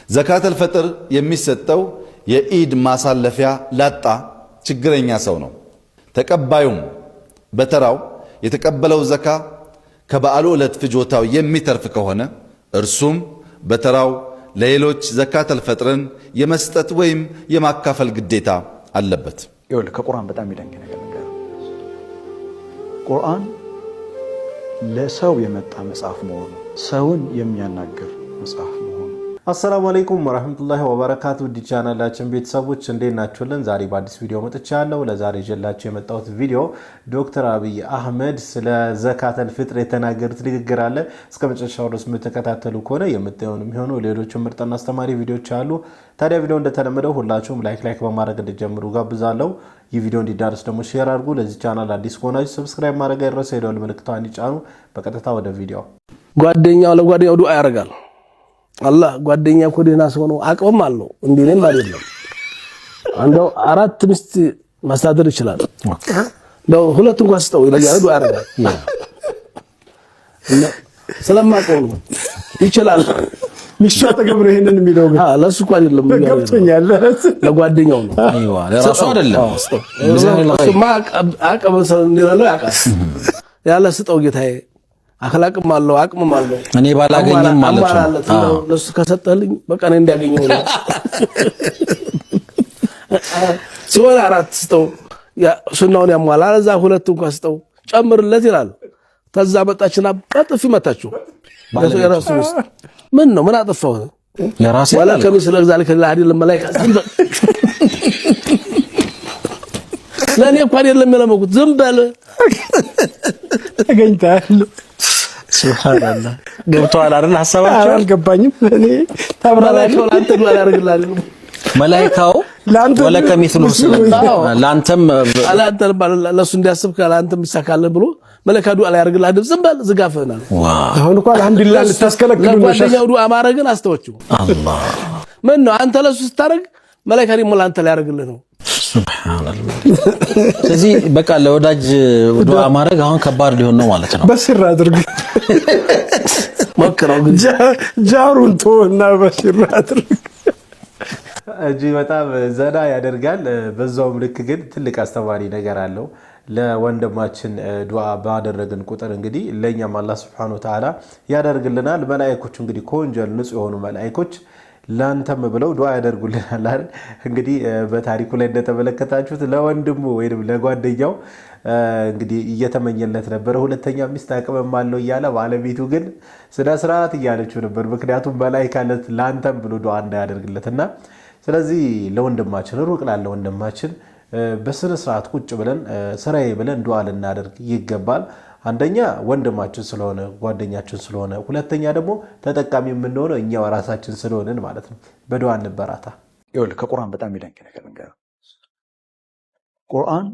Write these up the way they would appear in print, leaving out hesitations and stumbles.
ዘካተል ፈጥር የሚሰጠው የኢድ ማሳለፊያ ላጣ ችግረኛ ሰው ነው። ተቀባዩም በተራው የተቀበለው ዘካ ከበዓሉ ዕለት ፍጆታው የሚተርፍ ከሆነ እርሱም በተራው ለሌሎች ዘካተል ፈጥርን የመስጠት ወይም የማካፈል ግዴታ አለበት። ይኸውልህ ከቁርአን በጣም ይደንቅ ነገር ቁርአን ለሰው የመጣ መጽሐፍ መሆኑ ሰውን የሚያናግር መጽሐፍ መሆኑ። አሰላሙ አለይኩም ወራህመቱላሂ ወበረካቱ ዲቻናላችን ቤተሰቦች እንዴት ናችሁልን? ዛሬ በአዲስ ቪዲዮ መጥቻለሁ። ለዛሬ ይዤላችሁ የመጣሁት ቪዲዮ ዶክተር አብይ አህመድ ስለ ዘካተል ፍጥር የተናገሩት ንግግር አለ። እስከ መጨረሻው ድረስ የምትከታተሉ ከሆነ የምታዩን የሚሆኑ ሌሎች ምርጥና አስተማሪ ቪዲዮዎች አሉ። ታዲያ ቪዲዮ እንደተለመደው ሁላችሁም ላይክ በማድረግ እንድትጀምሩ ጋብዛለሁ። ይህ ቪዲዮ እንዲዳረስ ደግሞ ሼር አድርጉ። ለዚህ ቻናል አዲስ ከሆናችሁ ሰብስክራይብ ማድረግ አይረሳ። የደወል ምልክቷን ይጫኑ። በቀጥታ ወደ ቪዲዮ። ጓደኛው ለጓደኛው ዱዓ ያደርጋል። አላህ ጓደኛ እኮ ደህና ሰው ነው አቅምም አለው እንዴንም አይደለም አንደው አራት ሚስት ማስተዳደር ይችላል ነው ሁለት እንኳን ስጠው ይላል ዱዓ ያደርጋል እና ስለማቀው ነው ይችላል ሚስቱ ተገብረ ይሄንን የሚለው ግን ለሱ እኮ አይደለም ገብቶኛል ለጓደኛው ነው አይዋ ለራሱ አይደለም እሱማ አቅም ሰው እንደሌለው ያውቃል ያለ ስጠው ጌታዬ አخلاቅም አለው አቅምም አለው እኔ ባላገኝም ማለት ነው ለሱ ከሰጠልኝ በቃ እኔ እንዲያገኘው ነው ሲወራ አራት ስጠው ያ ሱናውን ያሟላ ለዛ ሁለት እንኳን ስጠው ጨምርለት ይላል ተዛ መጣችና በጥፊ መታችሁ ለራሱ ምን ነው ምን አጠፋው ለራሴ ወላ ከሚስለ ذلك ለአዲ ለመላእክት ለኔ እንኳን የለም ለመጉት ዝም በል ተገኝታል ሱብሃንአላህ ገብቷል አይደል ሐሳባቸው አልገባኝም እኔ ተብራላችሁ ላንተ ዱዓ ያደርግላል መላእክታው ወለከ ሚስሉ ላንተም አላንተ ለሱ እንዲያስብ ካላንተም ይሳካል ብሎ መላእክታ ዱዓ ያደርግላል ዝም በል ዝጋፈና አሁን እንኳን አልሐምዱሊላህ ልታስከለክሉ ነው ጓደኛው ዱዓ ማድረግን አስተወችው አላህ ምን ነው አንተ ለሱ ስታረግ መላእክታ ደግሞ ላንተ ላይ ያደርግልህ ነው ሱብሃንአላህ ስለዚህ በቃ ለወዳጅ ዱዓ ማድረግ አሁን ከባድ ሊሆን ነው ማለት ነው በስር አድርግ ወከራው ግን ጃሩን ተወና በስር አድርግ እጂ በጣም ዘና ያደርጋል። በዛው ልክ ግን ትልቅ አስተማሪ ነገር አለው። ለወንድማችን ዱዓ ባደረግን ቁጥር እንግዲህ ለኛም አላህ Subhanahu Wa Ta'ala ያደርግልናል። መላእክቶች እንግዲህ ከወንጀል ንጹህ የሆኑ መላእክቶች ላንተም ብለው ዱዓ ያደርጉልናል አይደል? እንግዲህ በታሪኩ ላይ እንደተመለከታችሁት ለወንድሙ ወይንም ለጓደኛው እንግዲህ እየተመኘለት ነበር ሁለተኛ ሚስት አቅምም አለው እያለ ባለቤቱ ግን ስነ ስርዓት እያለችው ነበር። ምክንያቱም መላእክት ላንተም ብሎ ዱዓ እንዳያደርግለትና ስለዚህ ለወንድማችን ሩቅ ላለ ወንድማችን በስነ ስርዓት ቁጭ ብለን ስራዬ ብለን ዱዓ ልናደርግ ይገባል። አንደኛ ወንድማችን ስለሆነ ጓደኛችን ስለሆነ ሁለተኛ ደግሞ ተጠቃሚ የምንሆነው እኛው ራሳችን ስለሆነን ማለት ነው። በዱዓ እንበራታ። ይኸውልህ ከቁርአን በጣም ይደንቅ ነገር እንገር ቁርአን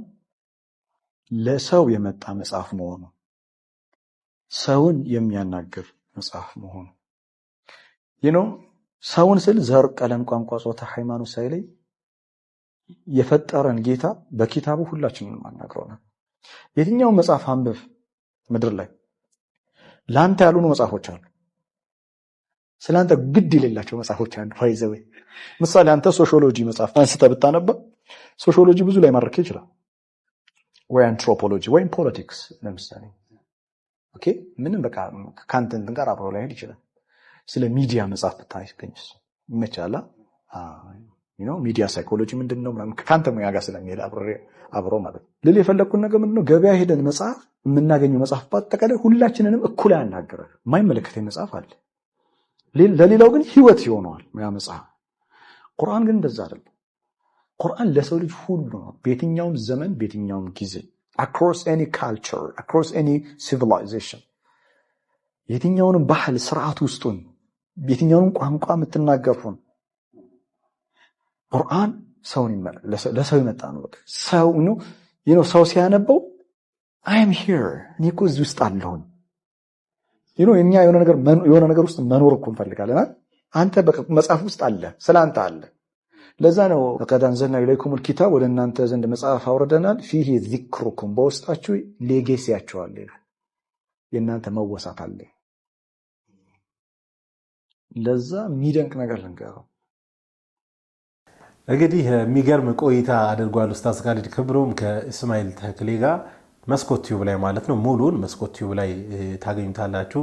ለሰው የመጣ መጽሐፍ መሆኑ ሰውን የሚያናግር መጽሐፍ መሆኑ ሰውን ስል ዘር ቀለም ቋንቋ ጾታ ሃይማኖት ሳይለይ የፈጠረን ጌታ በኪታቡ ሁላችንን ማናግረውና የትኛው መጽሐፍ አንብብ ምድር ላይ ላንተ ያሉን መጽሐፎች አሉ ስላንተ ግድ የሌላቸው መጽሐፎች አሉ ፋይዘው ምሳሌ አንተ ሶሺዮሎጂ መጽሐፍ አንስተ ብታነባ ሶሺዮሎጂ ብዙ ላይ ማረክ ይችላል ወይ አንትሮፖሎጂ ወይ ፖለቲክስ ለምሳሌ ኦኬ ምንም በቃ ካንተን ጋር አብሮ ላይ ይችላል ስለ ሚዲያ መጽሐፍ ብታይገኝስ ይመቻላ ሚዲያ ሳይኮሎጂ ምንድነው ማለት ካንተ ሙያ ጋር ስለሚሄድ አብሮ ማለት ለሌ የፈለኩት ነገር ምንድነው ገበያ ሄደን መጽሐፍ የምናገኘው መጽሐፍ በአጠቃላይ ሁላችንንም እኩል ያናገራል የማይመለከተኝ መጽሐፍ አለ ለሌላው ግን ህይወት ይሆናል ያ መጽሐፍ ቁርአን ግን እንደዛ አይደለም ቁርአን ለሰው ልጅ ሁሉ ነው በየትኛውም ዘመን በየትኛውም ጊዜ across any culture across any civilization የትኛውንም ባህል ስርዓት ውስጡን የትኛውንም ቋንቋ የምትናገሩን ቁርአን ሰውን ለሰው ይመጣ ነው በቃ ሰው ነው ሰው ሲያነበው I am here እኔኮ እዚህ ውስጥ አለሁ እኛ የሆነ ነገር ውስጥ መኖር እኮ እንፈልጋለን አንተ በመጽሐፍ ውስጥ አለ ስላንተ አለ ለዛ ነው ለቀዳን ዘና ኢለይኩሙል ኪታብ ወደ እናንተ ዘንድ መጽሐፍ አውርደናል فيه ذكركم በውስጣችሁ ሌጌሲያችሁ አለ የእናንተ መወሳት አለ ለዛ የሚደንቅ ነገር ልንገረው። እንግዲህ የሚገርም ቆይታ አድርጓል ኡስታዝ ካሊድ ክብሮም ከእስማኤል ተክሌ ጋር መስኮት ቲዩብ ላይ ማለት ነው። ሙሉን መስኮት ቲዩብ ላይ ታገኙታላችሁ።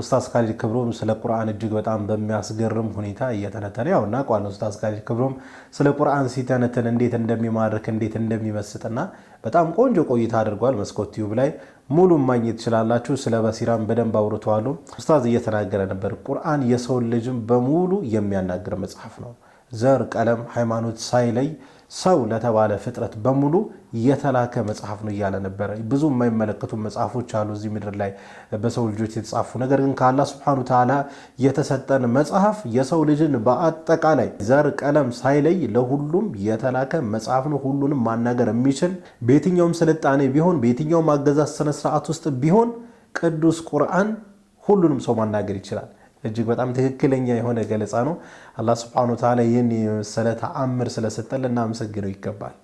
ኡስታዝ ካሊድ ክብሮም ስለ ቁርአን እጅግ በጣም በሚያስገርም ሁኔታ እየተነተነ ያው እናውቀዋለን። ኡስታዝ ካሊድ ክብሮም ስለ ቁርአን ሲተነተን እንዴት እንደሚማርክ እንዴት እንደሚመስጥና በጣም ቆንጆ ቆይታ አድርጓል። መስኮት ቲዩብ ላይ ሙሉን ማግኘት ትችላላችሁ። ስለ በሲራም በደንብ አውርተዋል። ኡስታዝ እየተናገረ ነበር። ቁርአን የሰው ልጅም በሙሉ የሚያናግር መጽሐፍ ነው። ዘር፣ ቀለም፣ ሃይማኖት ሳይለይ ሰው ለተባለ ፍጥረት በሙሉ የተላከ መጽሐፍ ነው እያለ ነበር። ብዙ የማይመለከቱ መጽሐፎች አሉ እዚህ ምድር ላይ በሰው ልጆች የተጻፉ። ነገር ግን ከአላህ Subhanahu Ta'ala የተሰጠን መጽሐፍ የሰው ልጅን በአጠቃላይ ዘር፣ ቀለም ሳይለይ ለሁሉም የተላከ መጽሐፍ ነው። ሁሉንም ማናገር የሚችል በየትኛውም ስልጣኔ ቢሆን በየትኛውም አገዛዝ ስነ ስርዓት ውስጥ ቢሆን ቅዱስ ቁርአን ሁሉንም ሰው ማናገር ይችላል። እጅግ በጣም ትክክለኛ የሆነ ገለጻ ነው። አላህ Subhanahu Ta'ala ይህን የመሰለ ተአምር ስለሰጠን ልናመሰግነው ይገባል።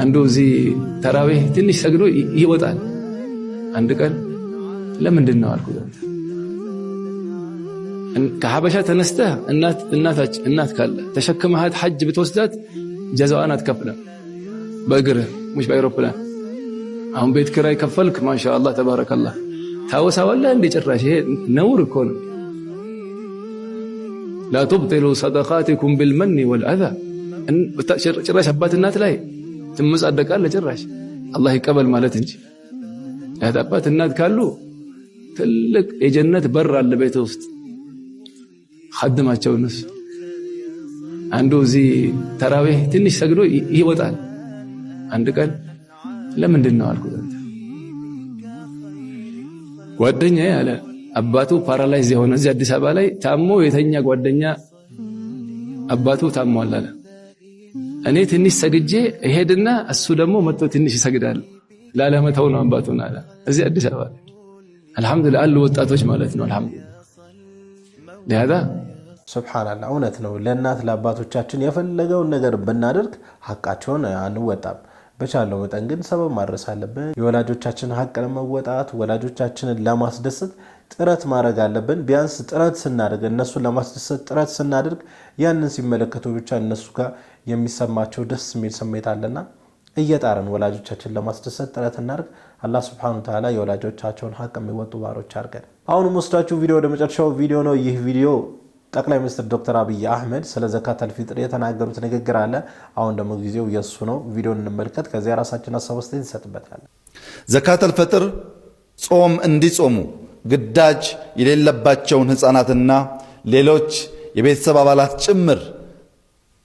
አንዱ እዚህ ተራዊህ ትንሽ ሰግዶ ይወጣል። አንድ ቀን ለምንድን ነው አልኩት፣ ከሐበሻ ተነስተህ እናት ካለ ተሸክመሃት ሐጅ ብትወስዳት ጀዛዋን አትከፍልም፣ በእግርህ ሙሽ በአይሮፕላን። አሁን ቤት ኪራይ ከፈልክ ማሻአላህ ተባረከላህ፣ ታወሳዋለህ እንደ ጭራሽ። ይሄ ነውር እኮ ነው። لا تبطلوا صدقاتكم بالمن والأذى ጭራሽ አባት እናት ላይ ትመጻደቃለህ። ጭራሽ አላህ ይቀበል ማለት እንጂ አባት እናት ካሉ ትልቅ የጀነት በር አለ ቤት ውስጥ ኸድማቸው እነሱ። አንዱ እዚህ ተራዊህ ትንሽ ሰግዶ ይወጣል። አንድ ቀን ለምንድን ነው አልኩት፣ ጓደኛዬ አለ አባቱ ፓራላይዝ የሆነ እዚህ አዲስ አበባ ላይ ታሞ የተኛ ጓደኛ አባቱ ታሟል አለ። እኔ ትንሽ ሰግጄ እሄድና እሱ ደግሞ መጥቶ ትንሽ ይሰግዳል ላለመተው ነው አባቱን አለ። እዚህ አዲስ አበባ ላይ አልহামዱሊላህ አሉ ወጣቶች ማለት ነው። አልহামዱሊላህ ለሃዳ ሱብሃንአላህ እውነት ነው። ለእናት ለአባቶቻችን የፈለገውን ነገር ብናደርግ ሐቃቸውን አንወጣም። በቻለው መጠን ግን ሰበብ ማድረስ አለብን። የወላጆቻችን ሐቅ ለመወጣት ወላጆቻችንን ለማስደሰት ጥረት ማድረግ አለብን። ቢያንስ ጥረት ስናደርግ እነሱን ለማስደሰት ጥረት ስናደርግ ያንን ሲመለከቱ ብቻ እነሱ ጋር የሚሰማቸው ደስ የሚል ስሜት አለና እየጣረን ወላጆቻችን ለማስደሰት ጥረት እናድርግ። አላህ Subhanahu Ta'ala የወላጆቻቸውን ሐቅ የሚወጡ ባሮች አድርገን። አሁን ወስዳችሁ ቪዲዮ ወደ መጨረሻው ቪዲዮ ነው። ይህ ቪዲዮ ጠቅላይ ሚኒስትር ዶክተር አብይ አህመድ ስለ ዘካተል ፊጥር የተናገሩት ንግግር አለ። አሁን ደግሞ ጊዜው የሱ ነው። ቪዲዮን እንመልከት። ከዚያ ራሳችን አሰባስተን እንሰጥበታለን። ዘካተል ፊጥር ጾም እንዲጾሙ ግዳጅ የሌለባቸውን ህፃናትና ሌሎች የቤተሰብ አባላት ጭምር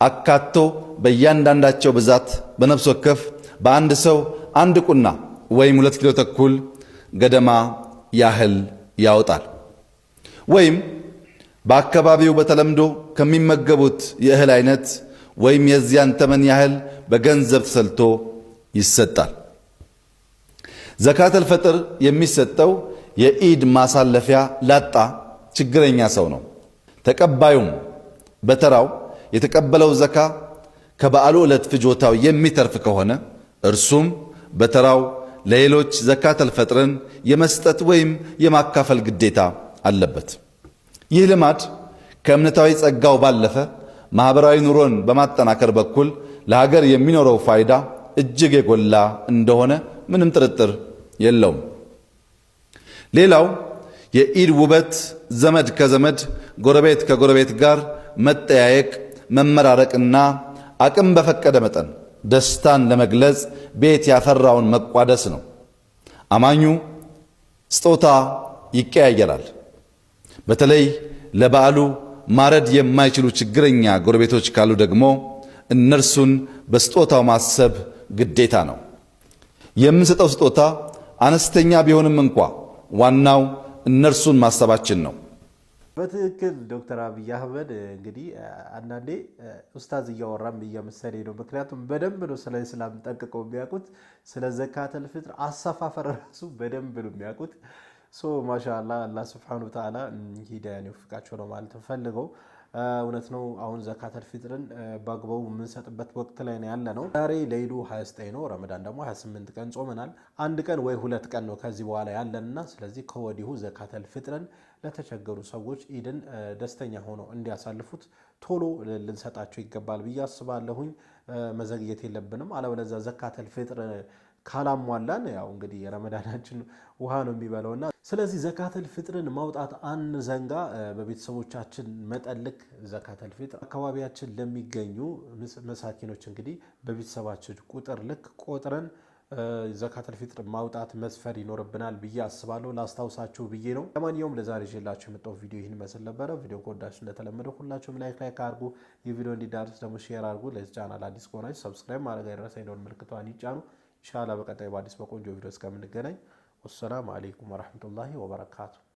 አካቶ በእያንዳንዳቸው ብዛት በነፍስ ወከፍ በአንድ ሰው አንድ ቁና ወይም 2 ኪሎ ተኩል ገደማ ያህል ያወጣል። ወይም በአካባቢው በተለምዶ ከሚመገቡት የእህል አይነት ወይም የዚያን ተመን ያህል በገንዘብ ተሰልቶ ይሰጣል። ዘካተል ፊጥር የሚሰጠው የኢድ ማሳለፊያ ላጣ ችግረኛ ሰው ነው። ተቀባዩም በተራው የተቀበለው ዘካ ከበዓሉ ዕለት ፍጆታው የሚተርፍ ከሆነ እርሱም በተራው ለሌሎች ዘካተል ፊጥርን የመስጠት ወይም የማካፈል ግዴታ አለበት። ይህ ልማድ ከእምነታዊ ጸጋው ባለፈ ማህበራዊ ኑሮን በማጠናከር በኩል ለሀገር የሚኖረው ፋይዳ እጅግ የጎላ እንደሆነ ምንም ጥርጥር የለውም። ሌላው የኢድ ውበት ዘመድ ከዘመድ ጎረቤት ከጎረቤት ጋር መጠያየቅ መመራረቅና አቅም በፈቀደ መጠን ደስታን ለመግለጽ ቤት ያፈራውን መቋደስ ነው። አማኙ ስጦታ ይቀያየራል። በተለይ ለበዓሉ ማረድ የማይችሉ ችግረኛ ጎረቤቶች ካሉ ደግሞ እነርሱን በስጦታው ማሰብ ግዴታ ነው። የምንሰጠው ስጦታ አነስተኛ ቢሆንም እንኳ ዋናው እነርሱን ማሰባችን ነው። በትክክል ዶክተር አብይ አህመድ እንግዲህ አንዳንዴ ኡስታዝ እያወራም እየመሰለኝ ነው። ምክንያቱም በደንብ ነው ስለ እስላም ጠንቅቀው የሚያውቁት። ስለ ዘካተል ፊጥር አሰፋፈር ራሱ በደንብ ነው የሚያውቁት። ሶ ማሻአላህ አላህ Subhanahu Ta'ala ሂዳያን ይወፍቃቸው ነው ማለት ፈልገው። እውነት ነው። አሁን ዘካተል ፊጥርን በአግባቡ የምንሰጥበት ወቅት ላይ ነው ያለ ነው። ዛሬ ሌይሉ 29 ነው፣ ረመዳን ደግሞ 28 ቀን ጾመናል። አንድ ቀን ወይ 2 ቀን ነው ከዚህ በኋላ ያለንና ስለዚህ ከወዲሁ ዘካተል ፊጥርን ለተቸገሩ ሰዎች ኢድን ደስተኛ ሆነው እንዲያሳልፉት ቶሎ ልንሰጣቸው ይገባል ብዬ አስባለሁኝ። መዘግየት የለብንም። አለበለዚያ ዘካተል ፊጥር ካላሟላን ያው እንግዲህ የረመዳናችን ውሃ ነው የሚበላውና ስለዚህ ዘካተል ፊጥርን ማውጣት አንዘንጋ። በቤተሰቦቻችን መጠልክ ዘካተል ፊጥር አካባቢያችን ለሚገኙ መሳኪኖች እንግዲህ በቤተሰባችን ቁጥር ልክ ቆጥረን ዘካተል ፊጥር ማውጣት መስፈር ይኖርብናል ብዬ አስባለሁ። ላስታውሳችሁ ብዬ ነው። ለማንኛውም ለዛሬ ይዤላችሁ የመጣው ቪዲዮ ይህን መስል ነበረ። ቪዲዮ ከወዳችሁ እንደተለመደው ሁላችሁም ላይክ አድርጉ። የቪዲዮ እንዲዳርስ ደግሞ ሼር አድርጉ። ለዚህ ቻናል አዲስ ከሆናችሁ ሰብስክራይብ ማድረግ አይረሳ። የደወል ምልክቷን ይጫኑ። ኢንሻአላህ በቀጣይ በአዲስ በቆንጆ ቪዲዮ እስከምንገናኝ ወሰላሙ አለይኩም ወራህመቱላሂ ወበረካቱ።